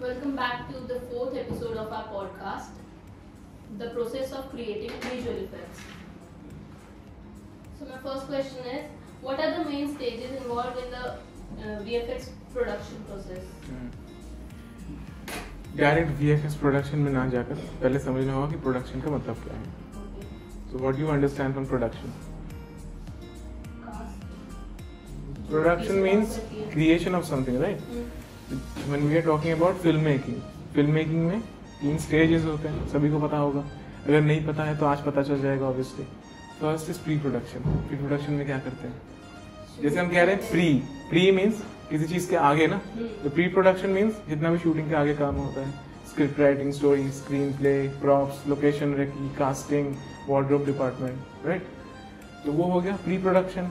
Welcome back to the fourth episode of our podcast, the process of creating visual effects. So my first question is, what are the main stages involved in the VFX production process? Direct VFX production में ना जाकर पहले समझना होगा कि production का मतलब क्या है. So what do you understand from production? Production means creation of something, right? When we are talking about filmmaking में 3 stages होते हैं, सभी को पता होगा. अगर नहीं पता है तो आज पता चल जाएगा obviously. First is pre-production. Pre-production में क्या करते हैं? जैसे हम कह रहे हैं pre means किसी चीज के आगे ना. तो pre-production means जितना भी शूटिंग के आगे काम होता है, script writing, story, screenplay, props, location recce, casting, wardrobe department, right. तो वो हो गया pre-production.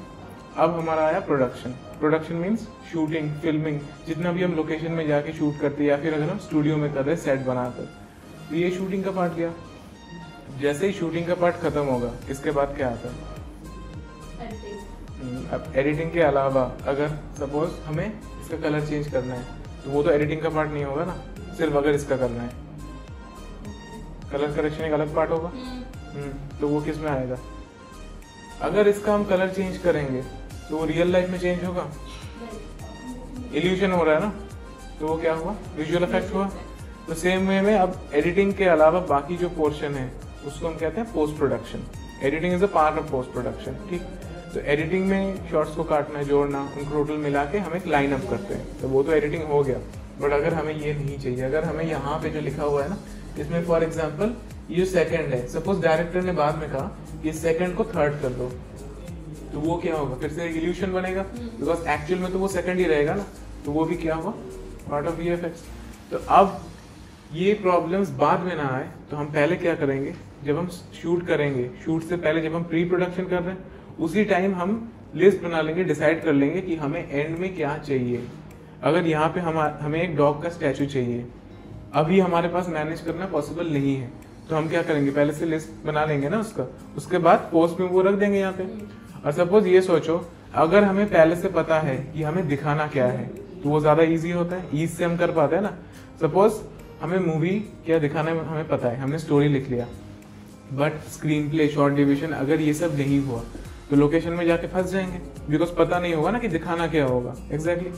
अब हमारा आया प्रोडक्शन मीन्स शूटिंग, फिल्मिंग, जितना भी हम लोकेशन में जाके शूट करते हैं या फिर अगर हम स्टूडियो में कर रहे हैं सेट बनाकर. तो ये शूटिंग का पार्ट गया. जैसे ही शूटिंग का पार्ट खत्म होगा, इसके बाद क्या आता है? अब एडिटिंग के अलावा अगर सपोज हमें इसका कलर चेंज करना है तो वो तो एडिटिंग का पार्ट नहीं होगा ना. सिर्फ अगर इसका करना है, कलर करेक्शन एक अलग पार्ट होगा. तो वो किस में आएगा? अगर इसका हम कलर चेंज करेंगे तो वो रियल लाइफ में चेंज होगा. इल्यूशन हो रहा है ना, तो वो क्या हुआ? विजुअल इफेक्ट हुआ. तो सेम वे में अब एडिटिंग के अलावा बाकी जो पोर्शन है उसको हम कहते हैं post production. Editing is a part of post production. ठीक. तो एडिटिंग में शॉर्ट्स को काटना, जोड़ना, उनको टोटल मिला के हम एक लाइन अप करते हैं. तो वो तो एडिटिंग हो गया. बट अगर हमें ये नहीं चाहिए, अगर हमें यहाँ पे जो लिखा हुआ है ना, इसमें फॉर एग्जाम्पल ये सेकंड है, सपोज डायरेक्टर ने बाद में कहा कि सेकंड को थर्ड कर दो, तो वो क्या होगा? फिर से इल्यूशन बनेगा, बिकॉज एक्चुअल में तो वो सेकंड ही रहेगा ना. तो वो भी क्या हुआ? Part of VFX. तो अब ये प्रॉब्लम्स बाद में ना आए तो हम पहले क्या करेंगे? जब हम शूट करेंगे, शूट से पहले जब हम प्री प्रोडक्शन कर रहे हैं, उसी टाइम हम लिस्ट बना लेंगे, डिसाइड कर लेंगे कि हमें एंड में क्या चाहिए. अगर यहाँ पे हमें एक डॉग का स्टैचू चाहिए, अभी हमारे पास मैनेज करना पॉसिबल नहीं है, तो हम क्या करेंगे? पहले से लिस्ट बना लेंगे ना उसका, उसके बाद पोस्ट में वो रख देंगे यहाँ पे. और सपोज ये सोचो, अगर हमें पहले से पता है कि हमें दिखाना क्या है, तो वो ज्यादा इजी होता है. ईज से हम कर पाते हैं ना. सपोज हमें मूवी क्या दिखाना है हमें पता है, हमने स्टोरी लिख लिया, but screen play, short division अगर ये सब नहीं हुआ तो लोकेशन में जाके फंस जाएंगे, बिकॉज पता नहीं होगा ना कि दिखाना क्या होगा. एग्जैक्टली.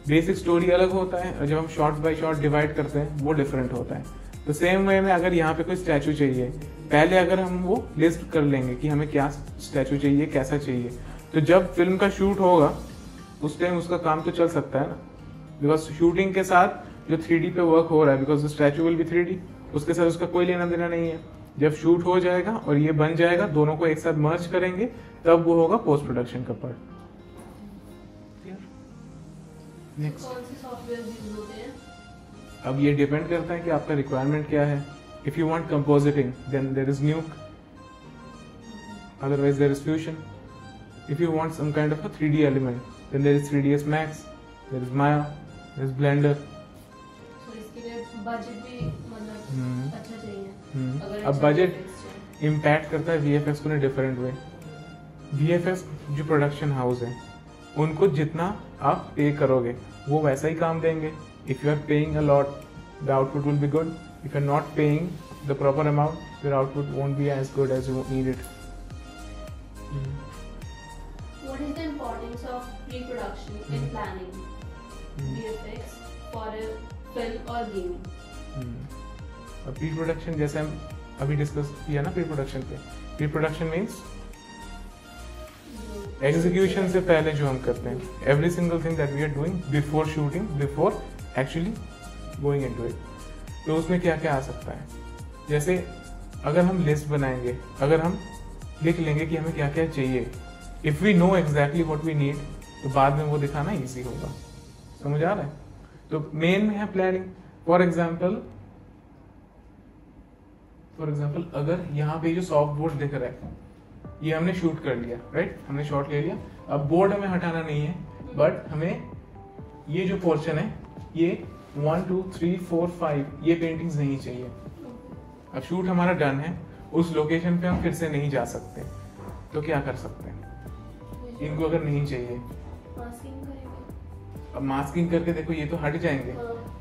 बेसिक स्टोरी अलग होता है और जब हम शॉर्ट बाय शॉर्ट डिवाइड करते हैं वो डिफरेंट होता है. तो सेम वे में अगर यहाँ पे कोई स्टैचू चाहिए, पहले अगर हम वो लिस्ट कर लेंगे कि हमें क्या स्टैचू चाहिए, कैसा चाहिए, तो जब फिल्म का शूट होगा उस टाइम उसका काम तो चल सकता है ना. बिकॉज शूटिंग के साथ जो 3D पे वर्क हो रहा है, because statue will be 3D, उसके साथ उसका कोई लेना देना नहीं है. जब शूट हो जाएगा और ये बन जाएगा, दोनों को एक साथ मर्ज करेंगे, तब वो होगा पोस्ट प्रोडक्शन का पार्ट. नेक्स्ट. कौन से सॉफ्टवेयर यूज होते हैं? अब ये डिपेंड करता है कि आपका रिक्वायरमेंट क्या है. If you want compositing then there is Nuke, otherwise there is Fusion. If you want some kind of a 3D element then there is 3ds Max, there is Maya, there is Blender. तो इसके लिए budget भी मतलब अच्छा चाहिए. अगर अब budget impact करता है VFX को इन डिफरेंट वे. VFX जो प्रोडक्शन हाउस है, उनको जितना आप पे करोगे वो वैसा ही काम देंगे. If you are paying a lot, the output will be good. If you are not paying the proper amount, your output won't be as good as you need it. What is the importance of pre-production in planning VFX for a film or game? अब pre production जैसे हम अभी discuss किया ना, pre production पे. Pre production means execution से पहले जो हम करते हैं, every single thing that we are doing before shooting, before actually going into it. तो उसमें क्या क्या आ सकता है? जैसे अगर हम लिस्ट बनाएंगे, अगर हम लिख लेंगे कि हमें क्या क्या चाहिए, if we know exactly what we need, तो बाद में वो दिखाना इजी होगा. समझ आ रहा है? तो मेन में है प्लानिंग. फॉर एग्जाम्पल अगर यहाँ पे जो सॉफ्ट बोर्ड दिख रहा है, ये हमने शूट कर लिया, राइट. हमने शॉट ले लिया. अब बोर्ड हमें हटाना नहीं है, बट हमें ये जो पोर्शन है, ये 1 2 3 4 5 ये पेंटिंग्स नहीं चाहिए. अब शूट हमारा डन है, उस लोकेशन पे हम फिर से नहीं जा सकते, तो क्या कर सकते हैं? इनको अगर नहीं चाहिए, मास्किंग करेंगे. अब मास्किंग करके देखो ये तो हट जाएंगे,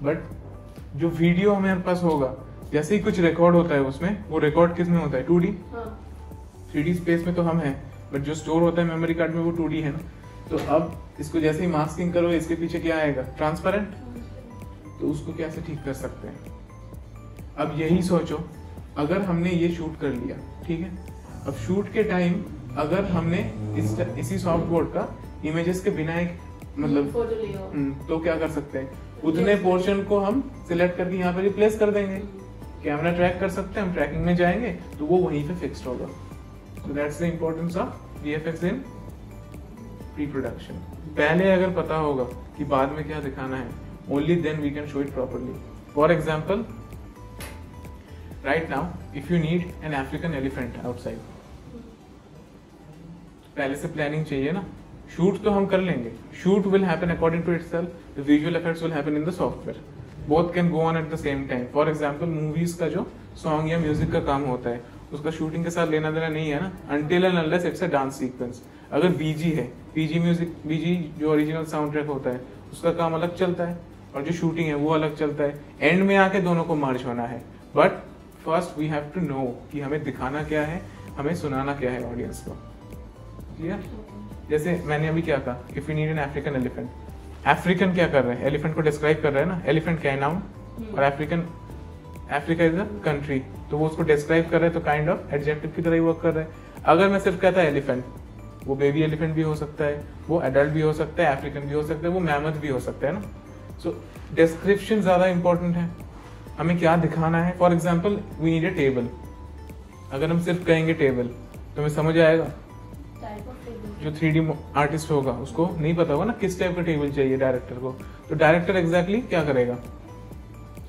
बट जो वीडियो हमारे पास होगा, जैसे ही कुछ रिकॉर्ड होता है उसमें, वो रिकॉर्ड किस में होता है? 2D। हाँ 3D स्पेस में तो हम हैं, बट जो स्टोर होता है मेमोरी कार्ड में वो 2D है ना। तो अब इसको जैसे ही मास्किंग करो, इसके पीछे क्या आएगा? ट्रांसपेरेंट। तो उसको कैसे ठीक कर सकते हैं? अब यही सोचो, अगर हमने ये शूट कर लिया, ठीक है, अब शूट के टाइम अगर हमने इसी सॉफ्ट बोर्ड का इमेजेस के बिना एक मतलब फोटो लिया तो क्या कर सकते हैं? उतने पोर्शन को हम सिलेक्ट करके यहाँ पे रिप्लेस कर देंगे। कैमरा ट्रैक कर सकते हैं, हम ट्रैकिंग में जाएंगे तो वो वहीं पे फिक्स्ड होगा। So that's the importance of VFX in pre production. पहले अगर पता होगा कि बाद में क्या दिखाना है, only then we can show it properly. For example, right now if you need an African elephant outside, पहले से प्लानिंग चाहिए ना। शूट तो हम कर लेंगे, shoot will happen according to itself, the visual effects will happen in the software, both can go on at the same time. For example, movies का जो सॉन्ग या म्यूजिक का काम होता है उसका शूटिंग के साथ लेना देना नहीं है ना, until and unless it's a dance sequence. अगर बीजी है, बीजी म्यूजिक, बीजी जो ओरिजिनल साउंड ट्रैक होता है उसका काम अलग चलता है और जो शूटिंग है वो अलग चलता है। एंड में आके दोनों को मर्ज होना है, but first we have to know कि हमें दिखाना क्या है, हमें सुनाना क्या है ऑडियंस को। क्लियर? जैसे मैंने अभी क्या कहा, if you need an African elephant, African क्या कर रहे हैं? एलिफेंट को डिस्क्राइब कर रहे हैं ना। एलिफेंट क्या है? नाउन। और African, Africa is a country, तो वो उसको डिस्क्राइब कर रहे हैं, तो काइंड ऑफ एडजेक्टिव की तरह ही वर्क कर रहे हैं। अगर मैं सिर्फ कहता है एलिफेंट, वो बेबी एलिफेंट भी हो सकता है, वो एडल्ट भी हो सकता है, अफ्रीकन भी हो सकता है, वो मैमथ भी हो सकता है ना। सो डिस्क्रिप्शन ज्यादा इंपॉर्टेंट है, हमें क्या दिखाना है। For example, we need a table, अगर हम सिर्फ कहेंगे टेबल तो हमें समझ आएगा? जो 3D आर्टिस्ट होगा उसको नहीं पता होगा ना किस टाइप का टेबल चाहिए डायरेक्टर को, तो डायरेक्टर एग्जैक्टली क्या करेगा?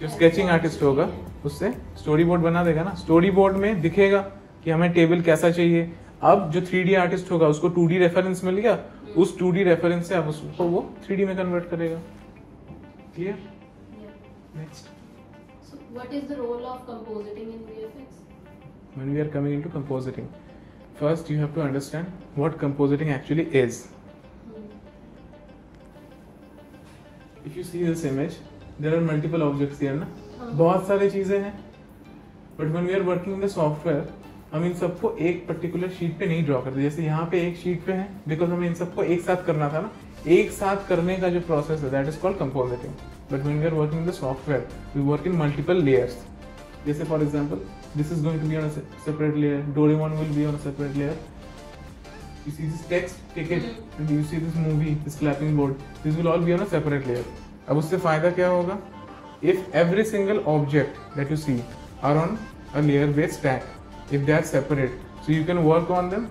जो स्केचिंग आर्टिस्ट होगा उससे स्टोरी बोर्ड बना देगा ना। स्टोरी बोर्ड में दिखेगा कि हमें टेबल कैसा चाहिए। अब जो 3D आर्टिस्ट होगा उसको 2D रेफरेंस मिल गया, उस 2D रेफरेंस से अब उसको वो 3D में कन्वर्ट करेगा। Clear? Next, what is the role of compositing in VFX? when we are coming into compositing, first you have to understand what compositing actually is. If you see this image, there are multiple objects here ना, बहुत सारी चीजें हैं, but when we are working in the software, हम इन सबको एक particular sheet पे नहीं ड्रॉ करते। जैसे यहाँ पे एक शीट पे है, बिकॉज हमें इन सबको एक साथ करना था ना। एक साथ करने का जो प्रोसेस है that is called compositing. But when we are working the software, we work in multiple layers. जैसे for example, this is going to be on a separate layer, Doraemon will be on a separate layer, you see this text ticket and you see this movie, this clapping board, this will all be on a separate layer. अब उससे फायदा क्या होगा? If every single object that you see are on a layer based stack, if they are separate, so you can work on them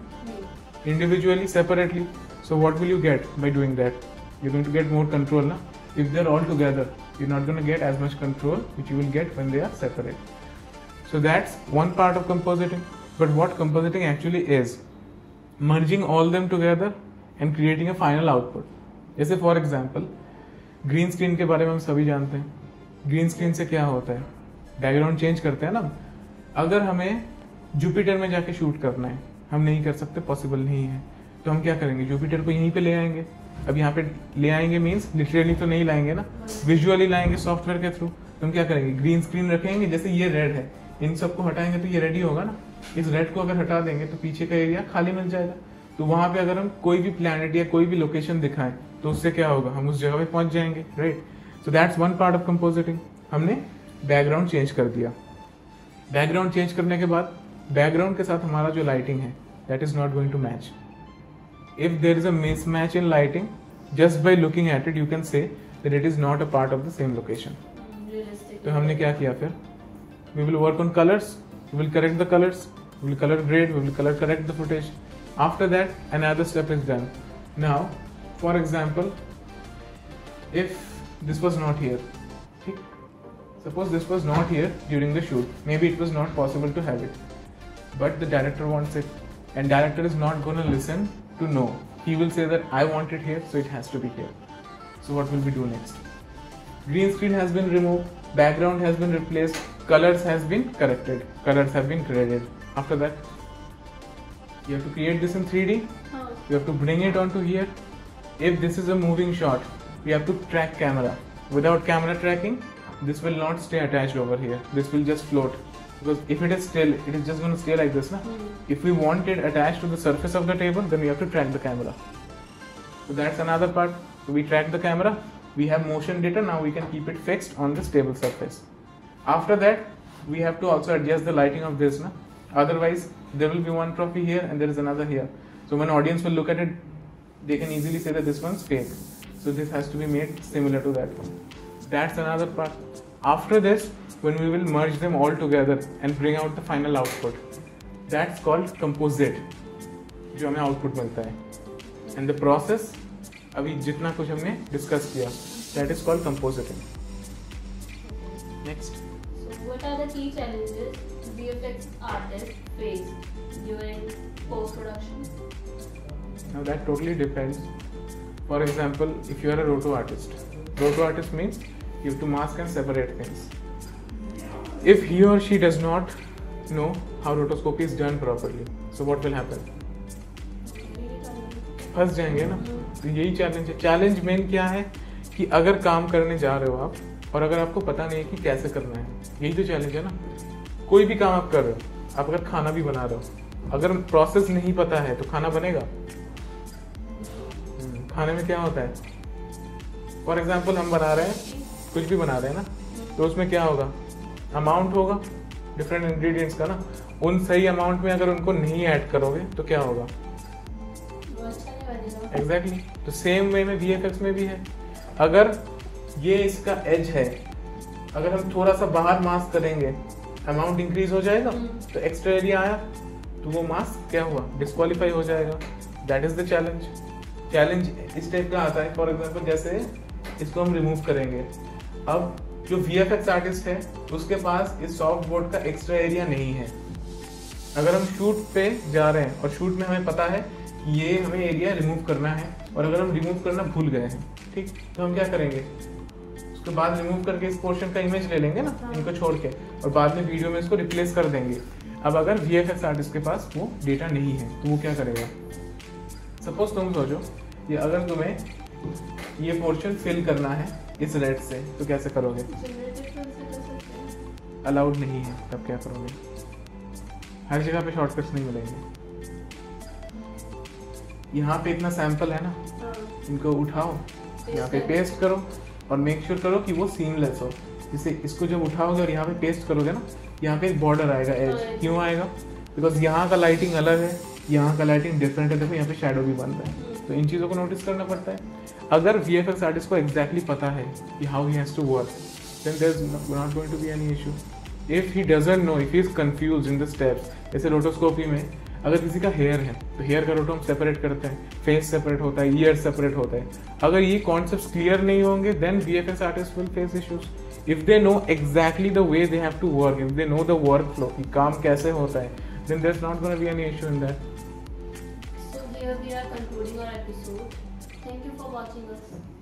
individually, separately. So what will you get by doing that? You're going to get more control, na? If they're all together, you're not going to get as much control which you will get when they are separate. So that's one part of compositing. But what compositing actually is, merging all them together and creating a final output. जैसे for example, green screen के बारे में हम सभी जानते हैं। Green screen से क्या होता है? बैकग्राउंड चेंज करते हैं ना। अगर हमें जुपिटर में जाके शूट करना है, हम नहीं कर सकते, पॉसिबल नहीं है, तो हम क्या करेंगे? जुपिटर को यहीं पे ले आएंगे। अब यहाँ पे ले आएंगे मीन्स लिटरली तो नहीं लाएंगे ना, विजुअली लाएंगे सॉफ्टवेयर के थ्रू। तो हम क्या करेंगे? ग्रीन स्क्रीन रखेंगे। जैसे ये रेड है, इन सबको हटाएंगे तो ये रेड ही होगा ना। इस रेड को अगर हटा देंगे तो पीछे का एरिया खाली मिल जाएगा। तो वहां पे अगर हम कोई भी प्लैनेट या कोई भी लोकेशन दिखाएं तो उससे क्या होगा? हम उस जगह पे पहुंच जाएंगे, right? So that's one part of compositing. हमने बैकग्राउंड चेंज कर दिया। बैकग्राउंड चेंज करने के बाद बैकग्राउंड के साथ हमारा जो लाइटिंग है that is not going to match. If there is a mismatch in lighting, just by looking at it you can say that it is not a part of the same location. तो हमने क्या किया फिर? We will work on colors, we will correct the colors, we will color grade, we will color correct the footage. After that, another step is done. Now, for example, if this was not here, suppose this was not here during the shoot, maybe it was not possible to have it, but the director wants it, and director is not going to listen to no. He will say that I want it here, so it has to be here. So what will we do next? Green screen has been removed, background has been replaced, colors has been corrected, colors have been graded. After that, you have to create this in 3D. You have to bring it onto here. If this is a moving shot, we have to track camera. Without camera tracking, this will not stay attached over here. This will just float. Because if it is still, it is just going to stay like this, na? If we want it attached to the surface of the table, then we have to track the camera. So that's another part. So we track the camera, we have motion data, now we can keep it fixed on this table surface. After that, we have to also adjust the lighting of this, na? Otherwise, there will be one trophy here and there is another here. So when audience will look at it, they can easily say that this one's fake. So this has to be made similar to that one. That's another part. After this, when we will merge them all together and bring out the final output, that's called composite, जो हमें output मिलता है. And the process, अभी जितना कुछ हमने discuss किया, that is called compositing. Next. So what are the key challenges VFX artists face during post-production? Now that totally depends. For example, if you are a roto artist means you have to mask and separate things. If he or she does not know how rotoscopy is done properly, so what will happen? फंस जाएंगे ना. तो यही challenge है. Challenge main क्या है कि अगर काम करने जा रहे हो आप और अगर आपको पता नहीं है कि कैसे करना है, यही तो चैलेंज है ना. कोई भी काम आप कर रहे हो, आप अगर खाना भी बना रहे हो, अगर प्रोसेस नहीं पता है तो खाना बनेगा. खाने में क्या होता है? फॉर एग्जाम्पल हम बना रहे हैं, कुछ भी बना रहे हैं ना, तो उसमें क्या होगा? अमाउंट होगा डिफरेंट इंग्रेडिएंट्स का ना. उन सही अमाउंट में अगर उनको नहीं ऐड करोगे तो क्या होगा? एग्जैक्टली. तो सेम वे में VFX में भी है. अगर ये इसका एज है, अगर हम थोड़ा सा बाहर मास्क करेंगे, अमाउंट इंक्रीज हो जाएगा, तो एक्स्ट्रा एरिया आया तो वो मास्क क्या हुआ? डिस्क्वालीफाई हो जाएगा. That is the challenge. Challenge इस टाइप का आता है. फॉर एग्जाम्पल जैसे इसको हम रिमूव करेंगे. अब जो VFX आर्टिस्ट है उसके पास इस सॉफ्ट बोर्ड का एक्स्ट्रा एरिया नहीं है. अगर हम शूट पे जा रहे हैं और शूट में हमें पता है कि ये हमें एरिया रिमूव करना है और अगर हम रिमूव करना भूल गए हैं, ठीक, तो हम क्या करेंगे? उसके बाद रिमूव करके इस पोर्शन का इमेज ले लेंगे ना, इनको छोड़ के, और बाद में वीडियो में इसको रिप्लेस कर देंगे. अब अगर VFX आर्टिस्ट के पास वो डेटा नहीं है तो वो क्या करेगा? सपोज तुम सोचो ये अगर तुम्हें ये पोर्शन फिल करना है इस रेड से, तो कैसे करोगे? अलाउड नहीं है, तब क्या करोगे? हर जगह पे शॉर्टकट्स नहीं मिलेंगे. यहाँ पे इतना सैंपल है ना, इनको उठाओ, यहाँ पे पेस्ट करो और मेक श्योर करो कि वो सीमलेस हो. जैसे इसको जब उठाओगे और यहाँ पे पेस्ट करोगे ना, यहाँ पे एक बॉर्डर आएगा, एज. क्यों आएगा? बिकॉज यहाँ का लाइटिंग अलग है, यहाँ का लाइटिंग डिफरेंट है. देखो यहाँ पे शैडो भी बन रहा है. तो इन चीज़ों को नोटिस करना पड़ता है. अगर VFX आर्टिस्ट को एग्जैक्टली पता है कि how he has to work, then there is not going to be any issue. If he doesn't know, if he is confused in the steps, जैसे रोटोस्कोपी में अगर किसी का हेयर है तो हेयर का रोटो हम सेपरेट करते हैं, फेस सेपरेट होता है, ईयर सेपरेट होता है. अगर ये कॉन्सेप्ट्स क्लियर नहीं होंगे, then VFX artist will face issues. If they know exactly the way they have to work, if they know the work flow कि काम कैसे होता है, then there is not going to be any issue in that. So here we are concluding our episode. Thank you for watching us.